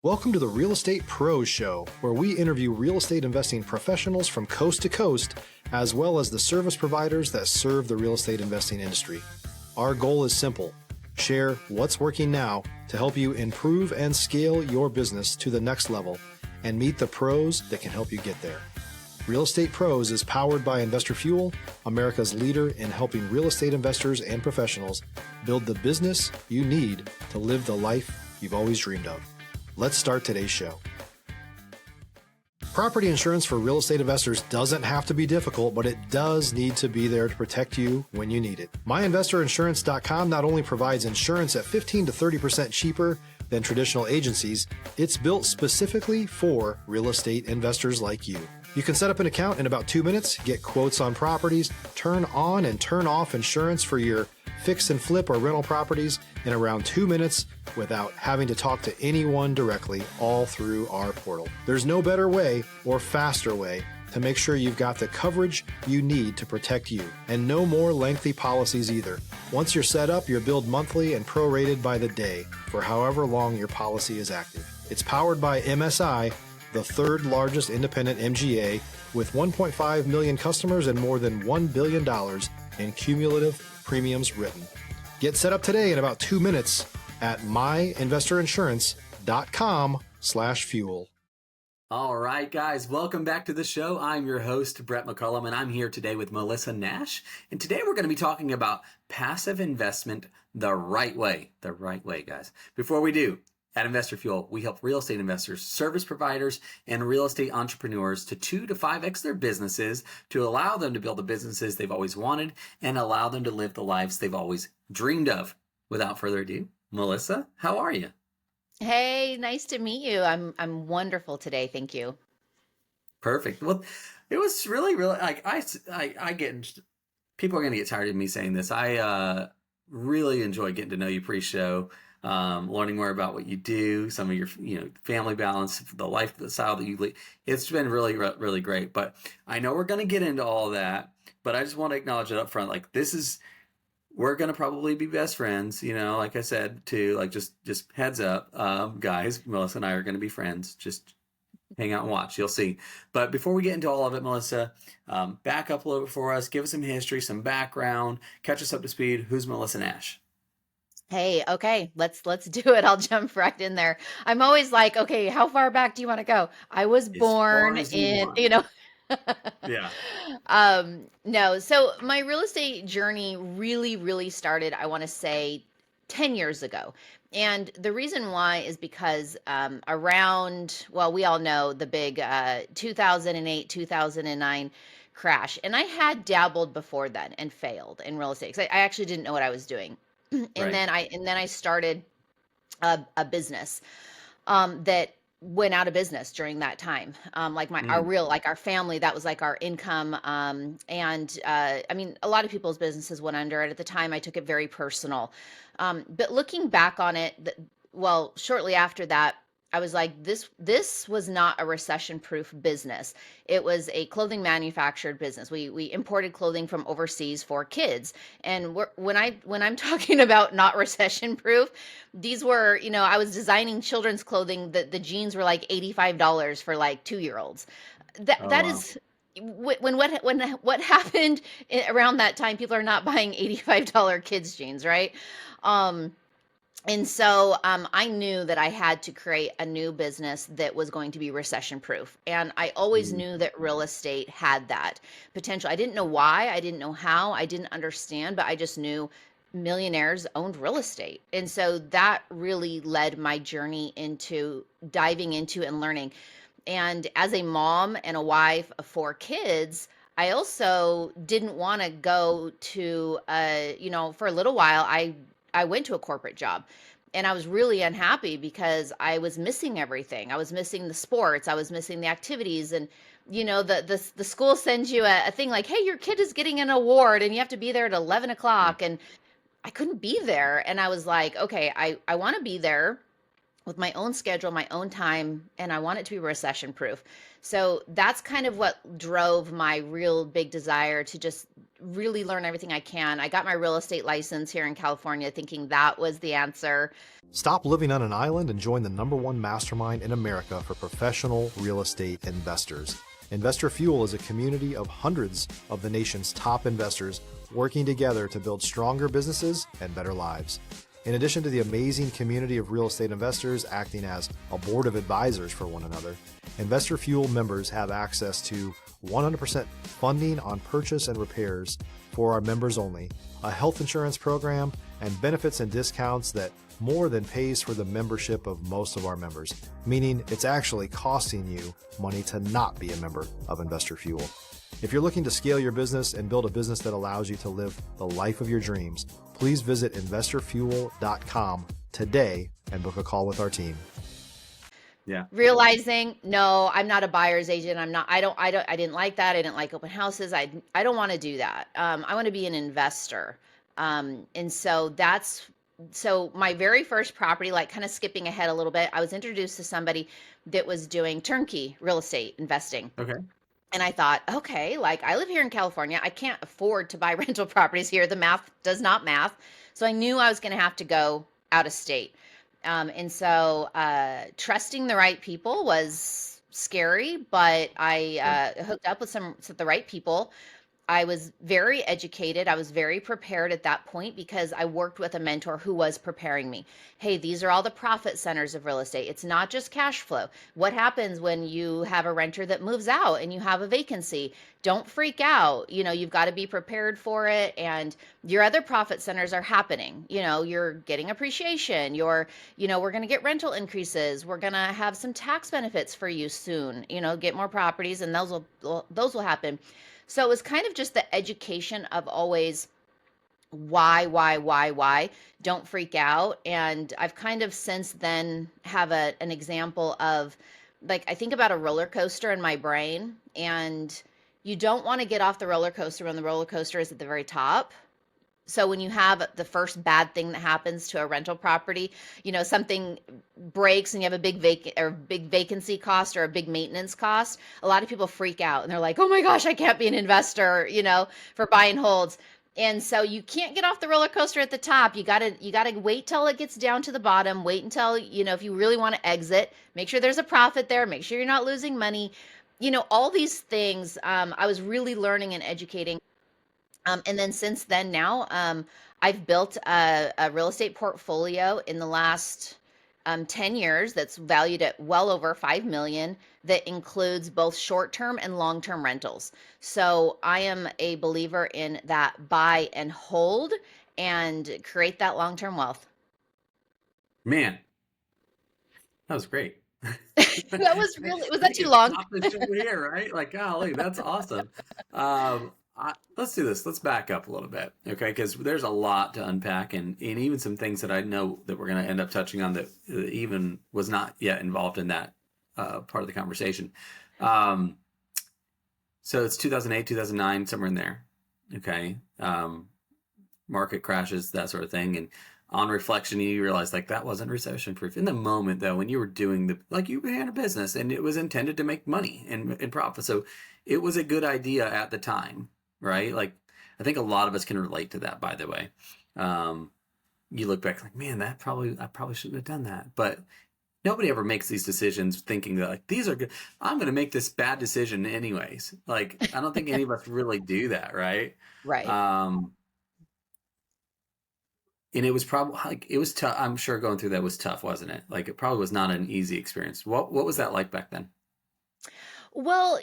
Welcome to the Real Estate Pros Show, where we interview real estate investing professionals from coast to coast, as well as the service providers that serve the real estate investing industry. Our goal is simple: share what's working now to help you improve and scale your business to the next level and meet the pros that can help you get there. Real Estate Pros is powered by Investor Fuel, America's leader in helping real estate investors and professionals build the business you need to live the life you've always dreamed of. Let's start today's show. Property insurance for real estate investors doesn't have to be difficult, but it does need to be there to protect you when you need it. MyInvestorInsurance.com not only provides insurance at 15 to 30% cheaper than traditional agencies, it's built specifically for real estate investors like you. You can set up an account in about 2 minutes, get quotes on properties, turn on and turn off insurance for your fix and flip or rental properties in around 2 minutes without having to talk to anyone directly, all through our portal. There's no better way or faster way to make sure you've got the coverage you need to protect you, and no more lengthy policies either. Once you're set up, you're billed monthly and prorated by the day for however long your policy is active. It's powered by MSI, the third largest independent MGA, with 1.5 million customers and more than $1 billion in cumulative premiums written. Get set up today in about 2 minutes at myinvestorinsurance.com/fuel. All right, guys, welcome back to the show. I'm your host, Brett McCollum, and I'm here today with Melissa Nash. And today we're going to be talking about passive investment the right way. The right way, guys. Before we do, at Investor Fuel, we help real estate investors, service providers, and real estate entrepreneurs to 2 to 5x their businesses to allow them to build the businesses they've always wanted and allow them to live the lives they've always dreamed of. Without further ado, Melissa, how are you? Hey, nice to meet you. I'm wonderful today. Thank you. Perfect. Well, it was really like I get people are going to get tired of me saying this. I really enjoy getting to know you pre-show. Learning more about what you do, some of your family balance, the lifestyle that you lead. It's been really great. But I know we're going to get into all of that, but I just want to acknowledge it up front. Like, we're going to probably be best friends, like I said, too. Like, just heads up, guys, Melissa and I are going to be friends. Just hang out and watch. You'll see. But before we get into all of it, Melissa, back up a little bit for us. Give us some history, some background, catch us up to speed. Who's Melissa Nash? Hey, okay, let's do it. I'll jump right in there. I'm always like, okay, how far back do you want to go? I was As far born as you in, want. Yeah. No. So my real estate journey really started, I want to say 10 years ago. And the reason why is because we all know the big 2008, 2009 crash. And I had dabbled before then and failed in real estate because I actually didn't know what I was doing. And Right. then I started a business that went out of business during that time. Our family, that was like our income. I mean, a lot of people's businesses went under, and at the time I took it very personal. But looking back on it, shortly after that, I was like, this was not a recession-proof business. It was a clothing manufactured business. We imported clothing from overseas for kids. And when I'm talking about not recession-proof, these were, I was designing children's clothing. The jeans were like $85 for like 2-year-olds. Oh, That wow. is when what happened around that time. People are not buying $85 kids jeans, right? And so I knew that I had to create a new business that was going to be recession proof. And I always Mm. knew that real estate had that potential. I didn't know why, I didn't know how, I didn't understand, but I just knew millionaires owned real estate. And so that really led my journey into diving into and learning. And as a mom and a wife of 4 kids, I also didn't want to go to, for a little while, I went to a corporate job, and I was really unhappy because I was missing everything. I was missing the sports. I was missing the activities. And, the school sends you a thing like, hey, your kid is getting an award and you have to be there at 11 Yeah. o'clock. And I couldn't be there. And I was like, okay, I want to be there. with my own schedule, my own time, and I want it to be recession proof. So that's kind of what drove my real big desire to just really learn everything I can. I got my real estate license here in California thinking that was the answer. Stop living on an island and join the #1 mastermind in America for professional real estate investors. Investor Fuel is a community of hundreds of the nation's top investors working together to build stronger businesses and better lives. In addition to the amazing community of real estate investors acting as a board of advisors for one another, Investor Fuel members have access to 100% funding on purchase and repairs for our members only, a health insurance program, and benefits and discounts that more than pays for the membership of most of our members, meaning it's actually costing you money to not be a member of Investor Fuel. If you're looking to scale your business and build a business that allows you to live the life of your dreams, please visit investorfuel.com today and book a call with our team. Yeah. Realizing, no, I'm not a buyer's agent. I didn't like that. I didn't like open houses. I don't want to do that. I want to be an investor. And so my very first property, like kind of skipping ahead a little bit, I was introduced to somebody that was doing turnkey real estate investing. Okay. And I thought, okay, like I live here in California. I can't afford to buy rental properties here. The math does not math. So I knew I was going to have to go out of state. And so trusting the right people was scary, but I hooked up with the right people. I was very educated. I was very prepared at that point because I worked with a mentor who was preparing me. Hey, these are all the profit centers of real estate. It's not just cash flow. What happens when you have a renter that moves out and you have a vacancy? Don't freak out. You've got to be prepared for it. And your other profit centers are happening. You're getting appreciation. We're going to get rental increases. We're going to have some tax benefits for you soon. Get more properties and those will happen. So it was kind of just the education of always why, don't freak out. And I've kind of since then have an example of, like, I think about a roller coaster in my brain, and you don't want to get off the roller coaster when the roller coaster is at the very top. So when you have the first bad thing that happens to a rental property, something breaks and you have a big vacancy cost or a big maintenance cost, a lot of people freak out and they're like, oh my gosh, I can't be an investor, for buy and holds. And so you can't get off the roller coaster at the top. You gotta wait till it gets down to the bottom. Wait until, if you really want to exit, make sure there's a profit there. Make sure you're not losing money. All these things I was really learning and educating. And then since then now, I've built a real estate portfolio in the last 10 years that's valued at well over 5 million that includes both short-term and long-term rentals. So I am a believer in that buy and hold and create that long-term wealth. Man, that was great. That was that too long? Stop the show here, right? Like, golly, that's awesome. Let's do this. Let's back up a little bit, okay? Because there's a lot to unpack, and even some things that I know that we're going to end up touching on that even was not yet involved in that part of the conversation. So it's 2008, 2009, somewhere in there, okay? Market crashes, that sort of thing, and on reflection, you realize like that wasn't recession proof. In the moment, though, when you were doing you ran a business and it was intended to make money and profit, so it was a good idea at the time, right? Like, I think a lot of us can relate to that, by the way. You look back like, man, I probably shouldn't have done that. But nobody ever makes these decisions thinking that, like, these are good. I'm going to make this bad decision anyways. Like, I don't think any of us really do that, right? Right. And it was probably like, it was tough. I'm sure going through that was tough, wasn't it? Like, it probably was not an easy experience. What was that like back then? Well,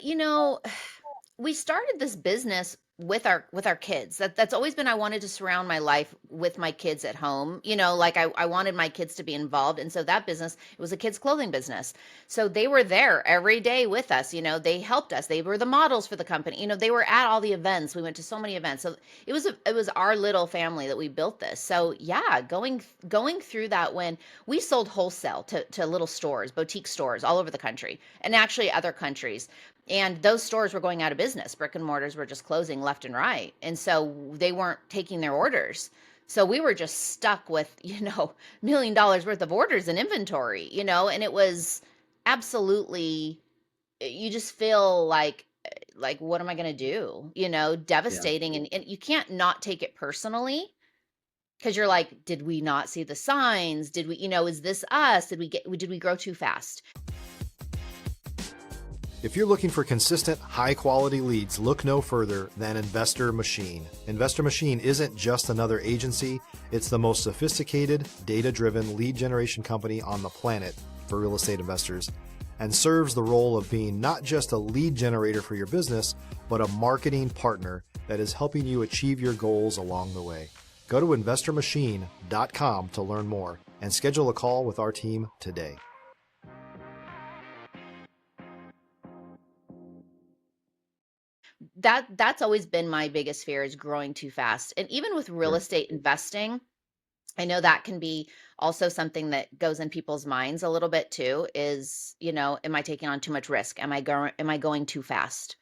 we started this business with our kids. That's always been, I wanted to surround my life with my kids at home. Like I wanted my kids to be involved. And so that business, it was a kids clothing business. So they were there every day with us. They helped us. They were the models for the company. They were at all the events. We went to so many events. So it was our little family that we built this. So yeah, going through that, when we sold wholesale to little stores, boutique stores all over the country and actually other countries. And those stores were going out of business. Brick and mortars were just closing left and right. And so they weren't taking their orders. So we were just stuck with, $1 million worth of orders and inventory, and it was absolutely, you just feel like, what am I going to do? Yeah. Devastating. And you can't not take it personally, because you're like, did we not see the signs? Did we, is this us? Did we grow too fast? If you're looking for consistent, high-quality leads, look no further than Investor Machine. Investor Machine isn't just another agency, it's the most sophisticated, data-driven lead generation company on the planet for real estate investors, and serves the role of being not just a lead generator for your business, but a marketing partner that is helping you achieve your goals along the way. Go to investormachine.com to learn more and schedule a call with our team today. That's always been my biggest fear, is growing too fast. And even with real Sure. estate investing, I know that can be also something that goes in people's minds a little bit too, is, am I taking on too much risk? Am I going too fast?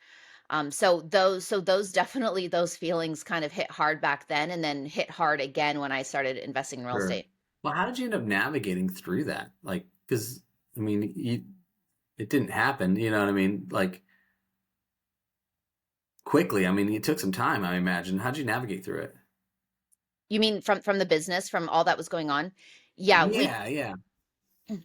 So those definitely, those feelings kind of hit hard back then, and then hit hard again when I started investing in real Sure. estate. Well, how did you end up navigating through that? Like, because I mean, it didn't happen. You know what I mean? Like quickly. I mean, it took some time. I imagine. How'd you navigate through it? You mean from the business, from all that was going on? Yeah, we Yeah. Yeah.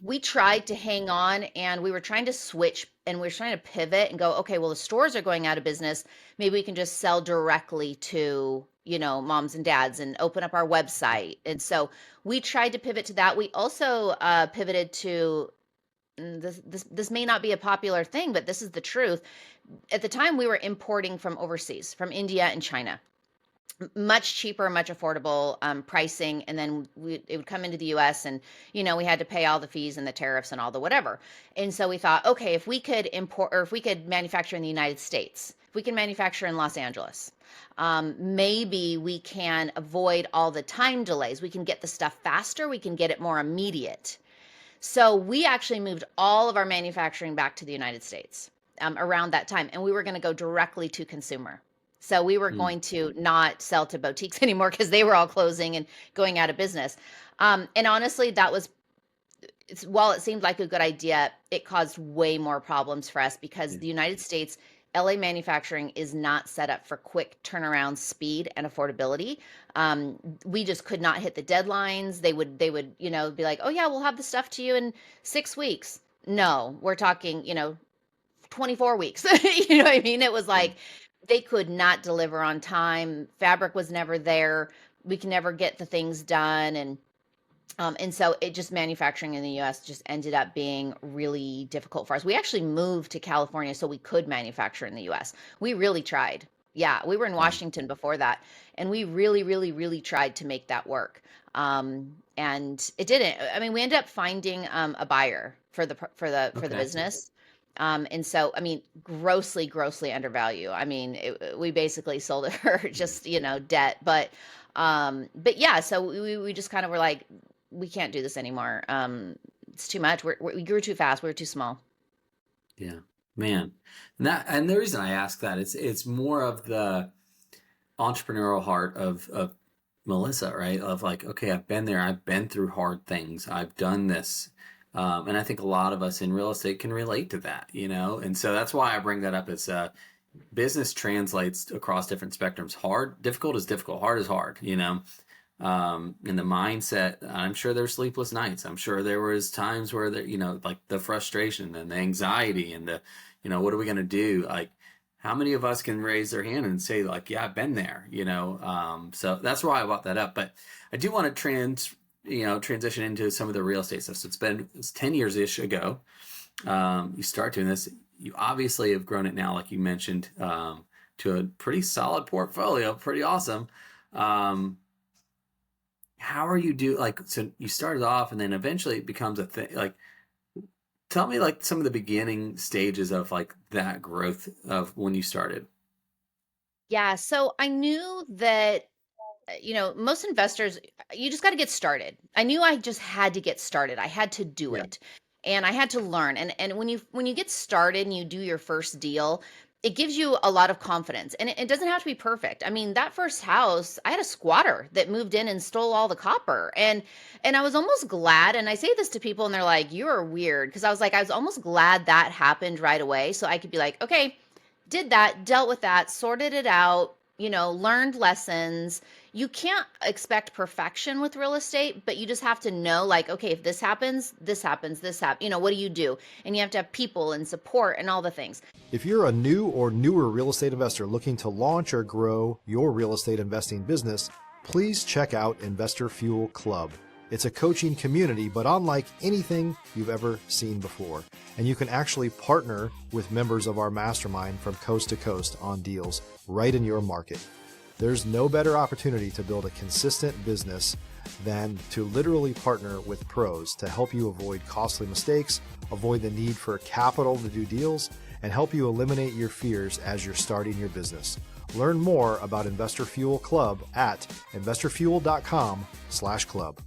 we tried to hang on, and we were trying to switch, and we were trying to pivot and go, okay, well, the stores are going out of business. Maybe we can just sell directly to, moms and dads, and open up our website. And so we tried to pivot to that. We also pivoted to, this may not be a popular thing, but this is the truth. At the time, we were importing from overseas, from India and China. Much cheaper, much affordable pricing, and then it would come into the U.S., and we had to pay all the fees and the tariffs and all the whatever. And so we thought, okay, if we could import, or if we could manufacture in the United States, if we can manufacture in Los Angeles, maybe we can avoid all the time delays. We can get the stuff faster. We can get it more immediate. So we actually moved all of our manufacturing back to the United States around that time, and we were going to go directly to consumer. So we were Hmm. going to not sell to boutiques anymore, because they were all closing and going out of business. And honestly, while it seemed like a good idea, it caused way more problems for us, because Yeah. the United States, LA manufacturing is not set up for quick turnaround speed and affordability. We just could not hit the deadlines. They would, be like, oh yeah, we'll have the stuff to you in 6 weeks. No, we're talking, 24 weeks. You know what I mean? It was Yeah. like they could not deliver on time. Fabric was never there. We can never get the things done. And so it just, manufacturing in the US just ended up being really difficult for us. We actually moved to California so we could manufacture in the US. We really tried. Yeah, we were in Wow. Washington before that, and we really, really, really tried to make that work. And it didn't. I mean, we ended up finding a buyer for the Okay. business. And so, I mean, grossly, grossly undervalue. I mean, we basically sold it for just, debt. But yeah, so we just kind of were like, we can't do this anymore. It's too much. We grew too fast. We were too small. Yeah. Man. And the reason I ask that, it's more of the entrepreneurial heart of Melissa, right? Of like, okay, I've been there. I've been through hard things. I've done this. And I think a lot of us in real estate can relate to that, you know? And so that's why I bring that up. As business translates across different spectrums. Hard, difficult is difficult. Hard is hard, you know? And the mindset, I'm sure there's sleepless nights. I'm sure there was times where there, like the frustration and the anxiety and the, what are we going to do? Like, how many of us can raise their hand and say like, yeah, I've been there, so that's why I brought that up. But I do want to transition into some of the real estate stuff. So it's 10 years ish ago. You start doing this. You obviously have grown it now, like you mentioned, to a pretty solid portfolio, pretty awesome. Um, how are you so you started off and then eventually it becomes a thing. Like, tell me like some of the beginning stages of like that growth of when you started. Yeah. So I knew that, most investors, you just got to get started. I knew I just had to get started. I had to do Yeah. it. And I had to learn. And when you get started and you do your first deal, it gives you a lot of confidence, and it doesn't have to be perfect. I mean, that first house, I had a squatter that moved in and stole all the copper, and I was almost glad. And I say this to people, and they're like, "You're weird," because I was like, I was almost glad that happened right away, so I could be like, okay, did that, dealt with that, sorted it out, learned lessons. You can't expect perfection with real estate, but you just have to know, like, okay, if this happens, this happens, this happens, what do you do? And you have to have people and support and all the things. If you're a new or newer real estate investor looking to launch or grow your real estate investing business, please check out Investor Fuel Club. It's a coaching community, but unlike anything you've ever seen before. And you can actually partner with members of our mastermind from coast to coast on deals right in your market. There's no better opportunity to build a consistent business than to literally partner with pros to help you avoid costly mistakes, avoid the need for capital to do deals, and help you eliminate your fears as you're starting your business. Learn more about Investor Fuel Club at investorfuel.com/club.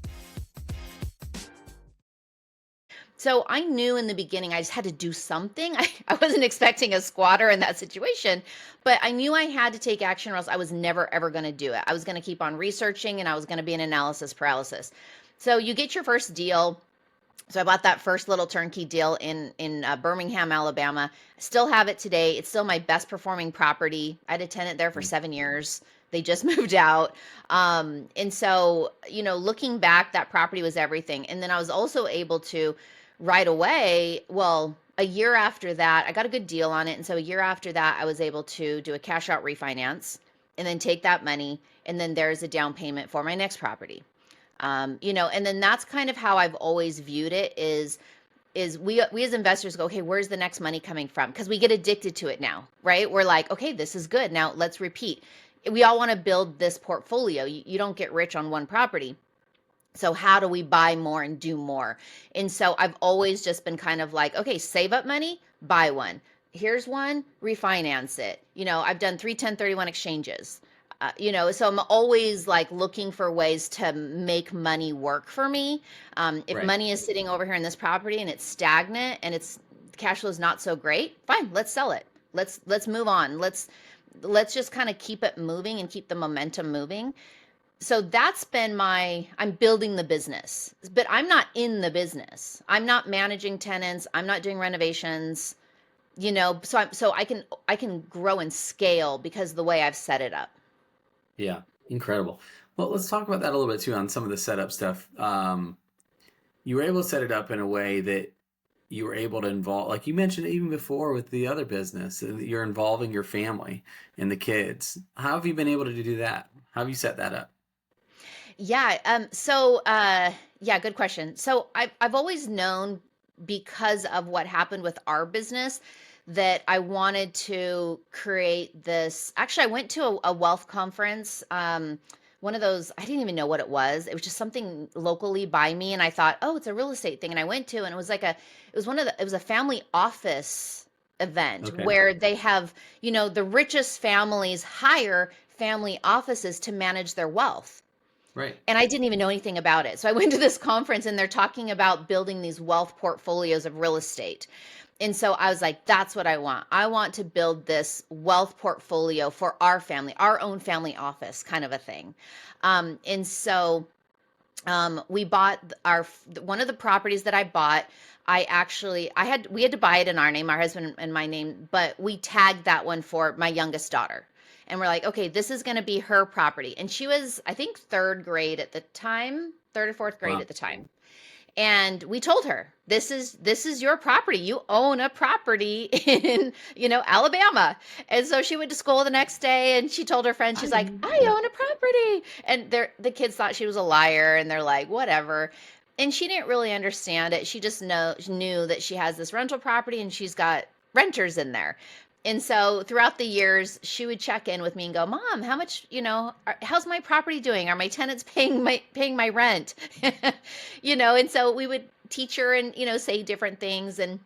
So I knew in the beginning I just had to do something. I wasn't expecting a squatter in that situation, but I knew I had to take action or else I was never, ever going to do it. I was going to keep on researching, and I was going to be in analysis paralysis. So you get your first deal. So I bought that first little turnkey deal in Birmingham, Alabama. I still have it today. It's still my best performing property. I had a tenant there for 7 years. They just moved out. And so, looking back, that property was everything. And then I was also able to right away, well, a year after that, I got a good deal on it. And so a year after that, I was able to do a cash out refinance and then take that money. And then there's a down payment for my next property. And then that's kind of how I've always viewed it is we as investors go, okay, where's the next money coming from? Because we get addicted to it now, right? We're like, okay, this is good. Now let's repeat. We all want to build this portfolio. You don't get rich on one property. So how do we buy more and do more? And so I've always just been kind of like, okay, save up money, buy one. Here's one, refinance it. I've done 3 1031 exchanges. So I'm always like looking for ways to make money work for me. If Right. money is sitting over here in this property and it's stagnant and its cash flow is not so great, fine, let's sell it. Let's move on. Let's just kind of keep it moving and keep the momentum moving. So that's been I'm building the business, but I'm not in the business. I'm not managing tenants. I'm not doing renovations, so I can grow and scale because of the way I've set it up. Yeah, incredible. Well, let's talk about that a little bit too on some of the setup stuff. You were able to set it up in a way that you were able to involve, like you mentioned even before with the other business, you're involving your family and the kids. How have you been able to do that? How have you set that up? Yeah. Yeah, good question. So I've always known because of what happened with our business that I wanted to create this. Actually, I went to a wealth conference. One of those, I didn't even know what it was. It was just something locally by me. And I thought, oh, it's a real estate thing. And I went to, and it was it was a family office event Okay. where they have, the richest families hire family offices to manage their wealth. Right. And I didn't even know anything about it. So I went to this conference and they're talking about building these wealth portfolios of real estate. And so I was like, that's what I want. I want to build this wealth portfolio for our family, our own family office kind of a thing. And so we bought one of the properties that I bought. We had to buy it in our name, our husband and my name, but we tagged that one for my youngest daughter. And we're like, okay, this is going to be her property. And she was, I think, third grade at the time, third or fourth grade Wow. at the time. And we told her, this is your property. You own a property in, Alabama. And so she went to school the next day and she told her friends, she's like, I own a property. And the kids thought she was a liar and they're like, whatever. And she didn't really understand it. She just knew that she has this rental property and she's got renters in there. And so throughout the years, she would check in with me and go, Mom, how much, how's my property doing? Are my tenants paying my rent? And so we would teach her and, say different things. And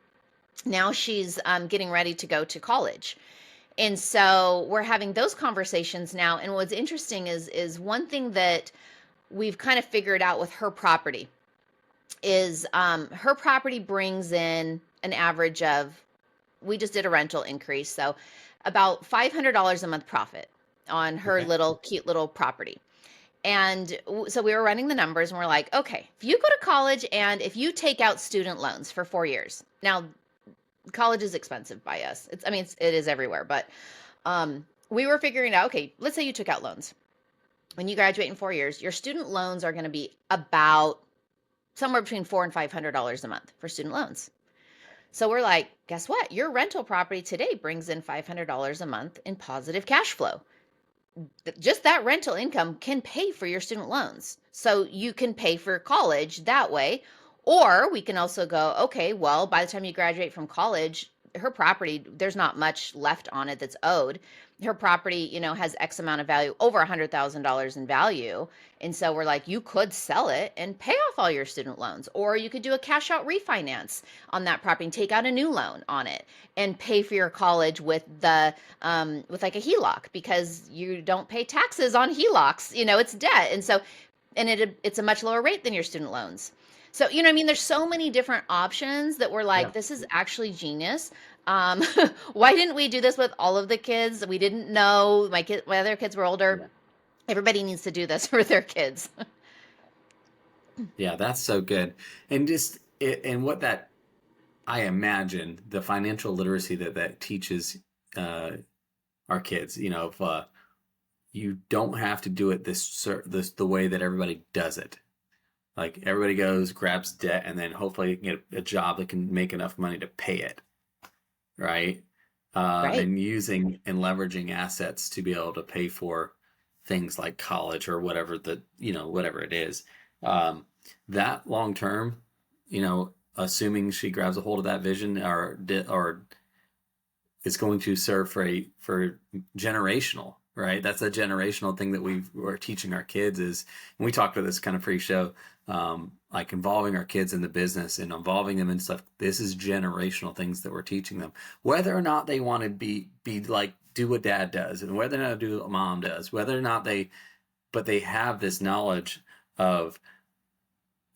now she's getting ready to go to college. And so we're having those conversations now. And what's interesting is one thing that we've kind of figured out with her property is her property brings in an average of, we just did a rental increase. So about $500 a month profit on her Okay. little cute little property. And so we were running the numbers and we're like, okay, if you go to college and if you take out student loans for 4 years, now college is expensive by us. It is everywhere, but we were figuring out, okay, let's say you took out loans. When you graduate in 4 years, your student loans are going to be about somewhere between $400 and $500 a month for student loans. So we're like, guess what? Your rental property today brings in $500 a month in positive cash flow. Just that rental income can pay for your student loans. So you can pay for college that way. Or we can also go, okay, well, by the time you graduate from college, her property, there's not much left on it that's owed. Her property, has X amount of value, over $100,000 in value. And so we're like, you could sell it and pay off all your student loans, or you could do a cash out refinance on that property and take out a new loan on it and pay for your college with with like a HELOC, because you don't pay taxes on HELOCs, it's debt. And so, it's a much lower rate than your student loans. So, there's so many different options that we're like, Yeah. this is actually genius. Um, why didn't we do this with all of the kids? We didn't know. My other kids were older. Yeah. Everybody needs to do this for their kids. Yeah, that's so good. And and what that, I imagine the financial literacy that teaches our kids, if you don't have to do it the way that everybody does it. Like everybody goes, grabs debt, and then hopefully get a job that can make enough money to pay it, right? Right. And using and leveraging assets to be able to pay for things like college or whatever whatever it is. That long term, assuming she grabs a hold of that vision, or it's going to serve for generational, right? That's a generational thing that we're teaching our kids is, and we talked about this kind of pre-show, like involving our kids in the business and involving them in stuff. This is generational things that we're teaching them, whether or not they want to be like, do what dad does, and whether or not do what mom does, whether or not but they have this knowledge of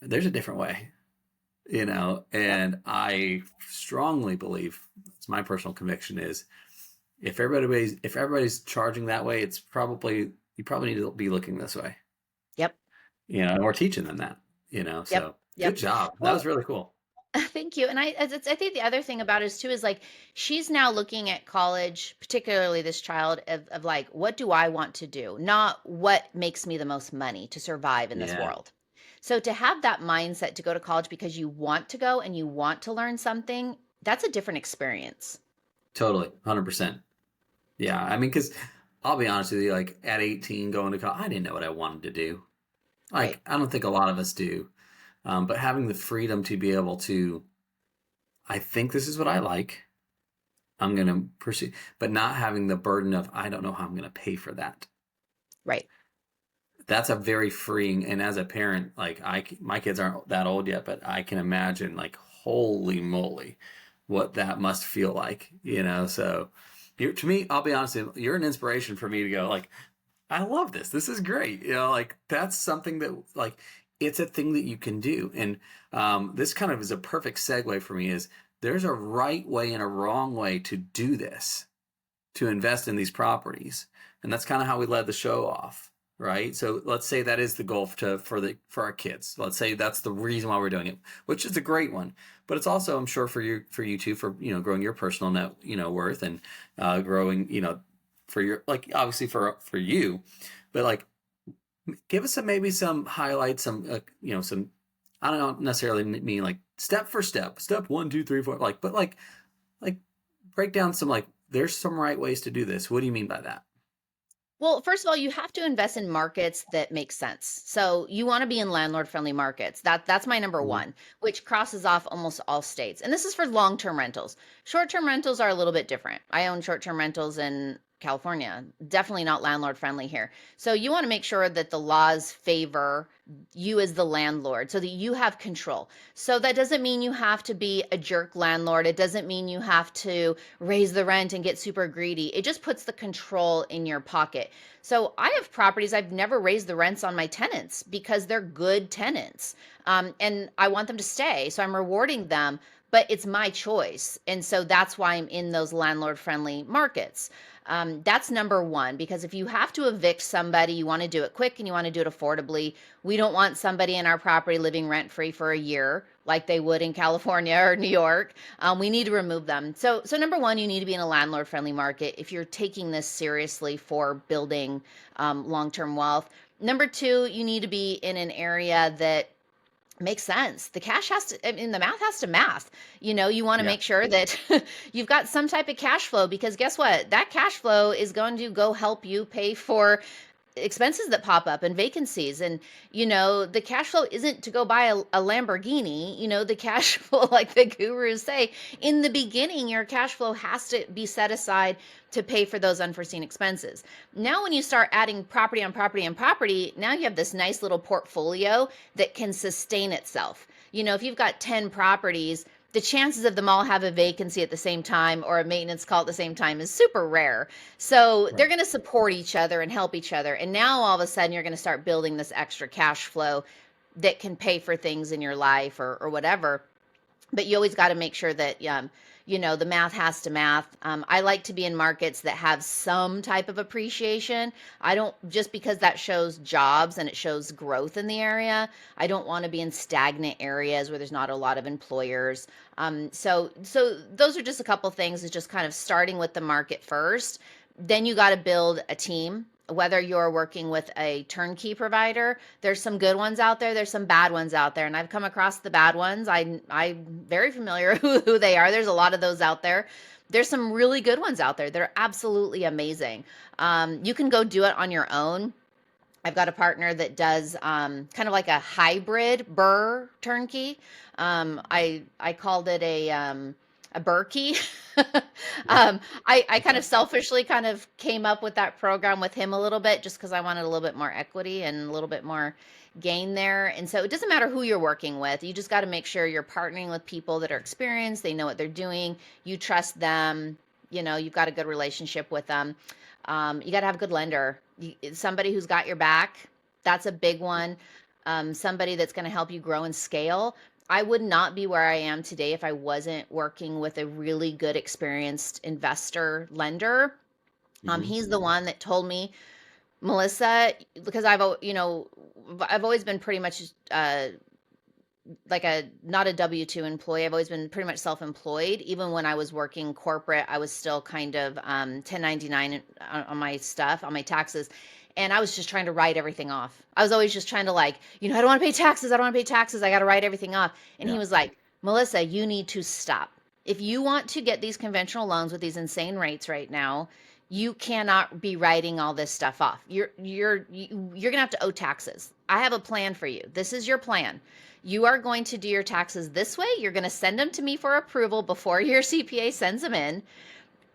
there's a different way, and I strongly believe, it's my personal conviction, is if everybody's charging that way, you probably need to be looking this way. Yep. And we're teaching them that, Yep. so good Yep. job. That Well, was really cool. thank you. And I think the other thing about it is too, is like, she's now looking at college, particularly this child, of like, what do I want to do? Not what makes me the most money to survive in this Yeah, world. So to have that mindset to go to college because you want to go and you want to learn something, that's a different experience. totally. 100%. Yeah. I mean, because I'll be honest with you, like at 18 going to college, I didn't know what I wanted to do. Right. Like, I don't think a lot of us do. But having the freedom to be able to, I think this is what I like, I'm going to pursue, but not having the burden of, I don't know how I'm going to pay for that. Right. That's a very freeing. And as a parent, like my kids aren't that old yet, but I can imagine, like, holy moly, what that must feel like, So to me, I'll be honest, you're an inspiration for me to go, like, I love this. This is great. Like, that's something that, like, it's a thing that you can do. And this kind of is a perfect segue for me, is there's a right way and a wrong way to do this, to invest in these properties. And that's kind of how we led the show off, right? So let's say that is the goal for our kids. Let's say that's the reason why we're doing it, which is a great one. But it's also, I'm sure, for you too, for growing your personal net worth, and growing for your, like, obviously for you, but like, give us maybe some highlights, some some, I don't necessarily mean like step for step, step 1, 2, 3, 4, like, but like break down some, like, there's some right ways to do this. What do you mean by that? Well, first of all, you have to invest in markets that make sense. So you want to be in landlord-friendly markets. That's my number Mhm. one, which crosses off almost all states. And this is for long-term rentals. Short-term rentals are a little bit different. I own short-term rentals in California. Definitely not landlord-friendly here. So you want to make sure that the laws favor you as the landlord so that you have control. So that doesn't mean you have to be a jerk landlord. It doesn't mean you have to raise the rent and get super greedy. It just puts the control in your pocket. So I have properties, I've never raised the rents on my tenants because they're good tenants. And I want them to stay. So I'm rewarding them. but it's my choice. And so that's why I'm in those landlord friendly markets. That's number one, because if you have to evict somebody, you want to do it quick and you want to do it affordably. We don't want somebody in our property living rent free for a year like they would in California or New York. We need to remove them. So number one, you need to be in a landlord friendly market if you're taking this seriously for building long-term wealth. Number two, you need to be in an area that makes sense. The cash has to, I mean, the math has to math. You want to Yeah. make sure that you've got some type of cash flow, because guess what? That cash flow is going to go help you pay for expenses that pop up and vacancies. And the cash flow isn't to go buy a Lamborghini. The cash flow, like the gurus say, in the beginning your cash flow has to be set aside to pay for those unforeseen expenses. Now when you start adding property on property on property, now you have this nice little portfolio that can sustain itself. If you've got 10 properties, the chances of them all have a vacancy at the same time or a maintenance call at the same time is super rare. So they're Right. going to support each other and help each other. And now all of a sudden you're going to start building this extra cash flow that can pay for things in your life or whatever. But you always got to make sure that the math has to math. I like to be in markets that have some type of appreciation. I don't, just because that shows jobs and it shows growth in the area, I don't want to be in stagnant areas where there's not a lot of employers. So those are just a couple things. Is just kind of starting with the market first. Then you got to build a team. Whether you're working with a turnkey provider, there's some good ones out there, there's some bad ones out there, and I've come across the bad ones. I'm very familiar who they are. There's a lot of those out there. There's some really good ones out there that are absolutely amazing. You can go do it on your own. I've got a partner that does kind of like a hybrid BRRRR turnkey. I called it a Berkey. I kind of selfishly kind of came up with that program with him a little bit, just because I wanted a little bit more equity and a little bit more gain there. And so it doesn't matter who you're working with. You just got to make sure you're partnering with people that are experienced. They know what they're doing. You trust them. You've got a good relationship with them. You got to have a good lender. Somebody who's got your back. That's a big one. Somebody that's going to help you grow and scale. I would not be where I am today if I wasn't working with a really good, experienced investor lender. Hmm. He's the one that told me, Melissa, because I've always been pretty much like not a W-2 employee. I've always been pretty much self-employed. Even when I was working corporate, I was still kind of 1099 on my stuff, on my taxes. And I was just trying to write everything off. I was always just trying to I don't want to pay taxes. I don't want to pay taxes. I got to write everything off. And he Yeah. was like, Melissa, you need to stop. If you want to get these conventional loans with these insane rates right now, you cannot be writing all this stuff off. You're gonna have to owe taxes. I have a plan for you. This is your plan. You are going to do your taxes this way. You're going to send them to me for approval before your CPA sends them in,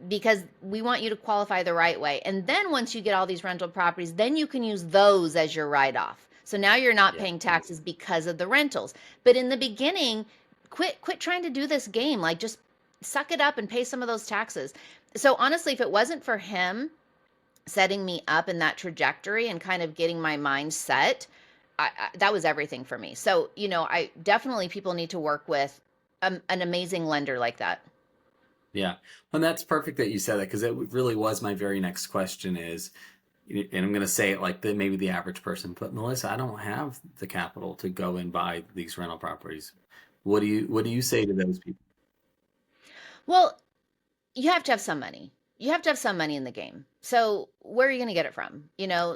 because we want you to qualify the right way. And then once you get all these rental properties, then you can use those as your write-off. So now you're not Yeah. paying taxes because of the rentals. But in the beginning, quit trying to do this game. Just suck it up and pay some of those taxes. So honestly, if it wasn't for him setting me up in that trajectory and kind of getting my mind set, that was everything for me. So, I definitely, people need to work with an amazing lender like that. Yeah. And that's perfect that you said that, because it really was my very next question is, and I'm going to say it like maybe the average person, but Melissa, I don't have the capital to go and buy these rental properties. What do you say to those people? Well, you have to have some money. You have to have some money in the game. So where are you going to get it from?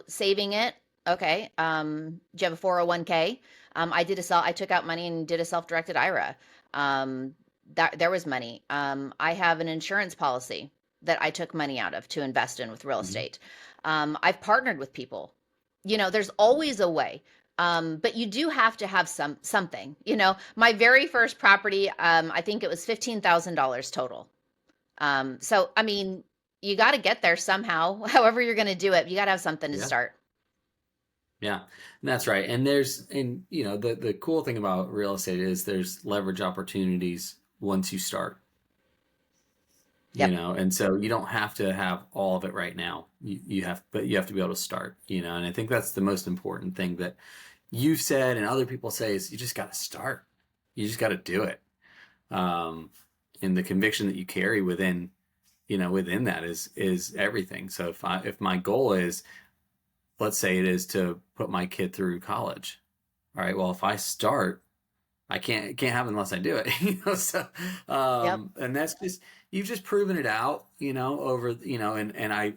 Saving it. Okay. Do you have a 401k? I took out money and did a self-directed IRA. That there was money. I have an insurance policy that I took money out of to invest in with real Mhm. estate. I've partnered with people. There's always a way. But you do have to have something. My very first property, I think it was $15,000 total. So I mean, you got to get there somehow. However you're going to do it, you got to have something to Yeah. start. Yeah, and that's right. And the cool thing about real estate is there's leverage opportunities once you start, Yep. and so you don't have to have all of it right now. But you have to be able to start, and I think that's the most important thing that you've said and other people say is you just got to start. You just got to do it. And the conviction that you carry within that is everything. So if my goal is, let's say it is to put my kid through college, all right, well, if I start, it can't happen unless I do it, So, Yep. and that's you've just proven it out, over, and I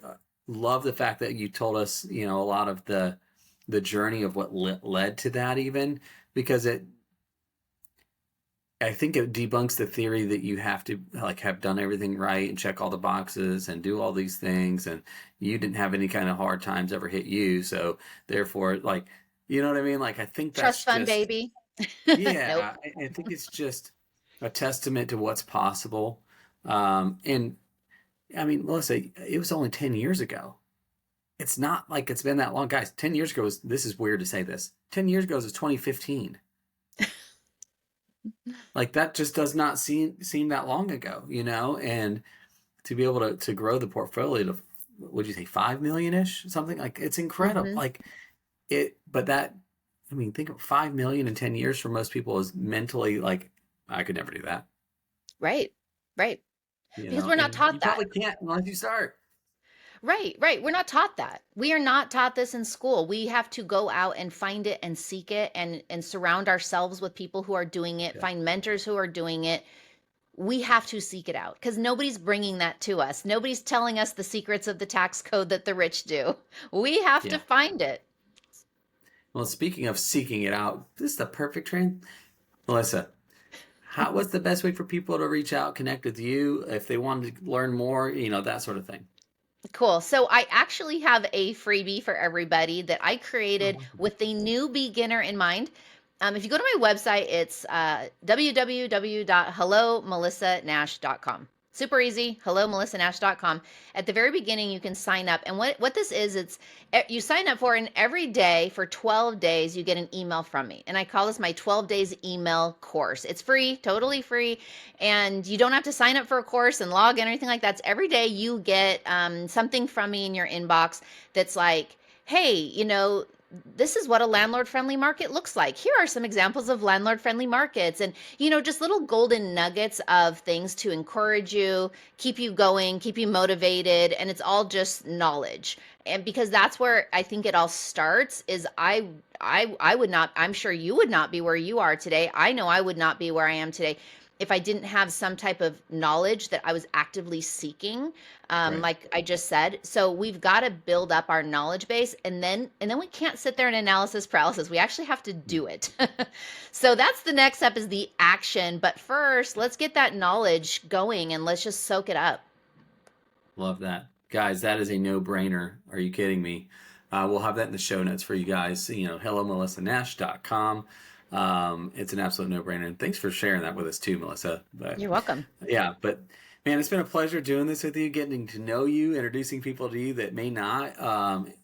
love the fact that you told us, a lot of the journey of what led to that, even because I think it debunks the theory that you have to have done everything right and check all the boxes and do all these things, and you didn't have any kind of hard times ever hit you. So therefore, you know what I mean? I think that's Trust fund, baby. yeah, Nope. I think it's just a testament to what's possible. And I mean, Melissa, it was only 10 years ago. It's not like it's been that long. Guys, 10 years ago this is weird to say this. 10 years ago was 2015. That just does not seem that long ago, and to be able to grow the portfolio to, what'd you say, 5 million-ish, something it's incredible. Mm-hmm. But that, I mean, think of 5 million in 10 years for most people is mentally I could never do that. Right. Because we're not taught you that. probably can't unless you start. Right. We're not taught that. We are not taught this in school. We have to go out and find it and seek it and surround ourselves with people who are doing it, find mentors who are doing it. We have to seek it out because nobody's bringing that to us. Nobody's telling us the secrets of the tax code that the rich do. We have to find it. Well, speaking of seeking it out, this is the perfect trend. Melissa, what's the best way for people to reach out, connect with you if they wanted to learn more, that sort of thing? Cool. So I actually have a freebie for everybody that I created with the new beginner in mind. If you go to my website, it's www.hellomelissanash.com. Super easy, hellomelissanash.com. At the very beginning, you can sign up. And what this is, you sign up for, and every day for 12 days, you get an email from me. And I call this my 12 days email course. It's free, totally free. And you don't have to sign up for a course and log in or anything like that. It's every day you get something from me in your inbox that's like, hey, this is what a landlord-friendly market looks like. Here are some examples of landlord-friendly markets, and just little golden nuggets of things to encourage you, keep you going, keep you motivated, and it's all just knowledge. And because that's where I think it all starts is I would not, I'm sure you would not be where you are today. I know I would not be where I am today if I didn't have some type of knowledge that I was actively seeking, like I just said. So we've got to build up our knowledge base, and then we can't sit there in analysis paralysis. We actually have to do it. So that's the next step, is the action. But first, let's get that knowledge going and let's just soak it up. Love that. Guys, that is a no-brainer. Are you kidding me? We'll have that in the show notes for you guys. HelloMelissaNash.com. It's an absolute no-brainer, and thanks for sharing that with us too, Melissa. But, you're welcome. Yeah, but man, it's been a pleasure doing this with you, getting to know you, introducing people to you that may not.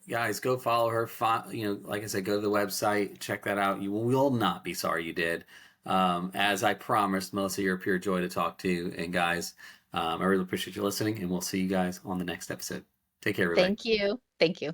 Guys, go follow her. Like I said, go to the website, check that out. You will not be sorry you did. As I promised, Melissa, you're a pure joy to talk to. And guys, I really appreciate you listening, and we'll see you guys on the next episode. Take care, everybody. Thank you.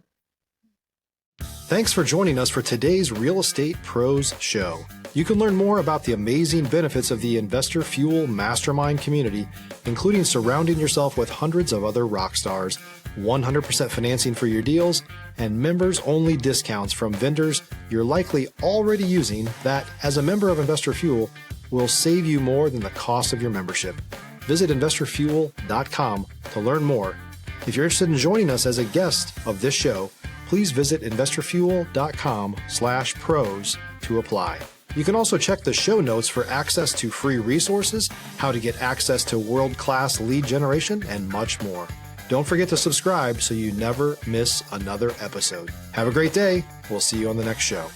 Thanks for joining us for today's Real Estate Pros Show. You can learn more about the amazing benefits of the Investor Fuel Mastermind community, including surrounding yourself with hundreds of other rock stars, 100% financing for your deals, and members-only discounts from vendors you're likely already using that, as a member of Investor Fuel, will save you more than the cost of your membership. Visit investorfuel.com to learn more. If you're interested in joining us as a guest of this show, please visit investorfuel.com/pros to apply. You can also check the show notes for access to free resources, how to get access to world-class lead generation, and much more. Don't forget to subscribe so you never miss another episode. Have a great day. We'll see you on the next show.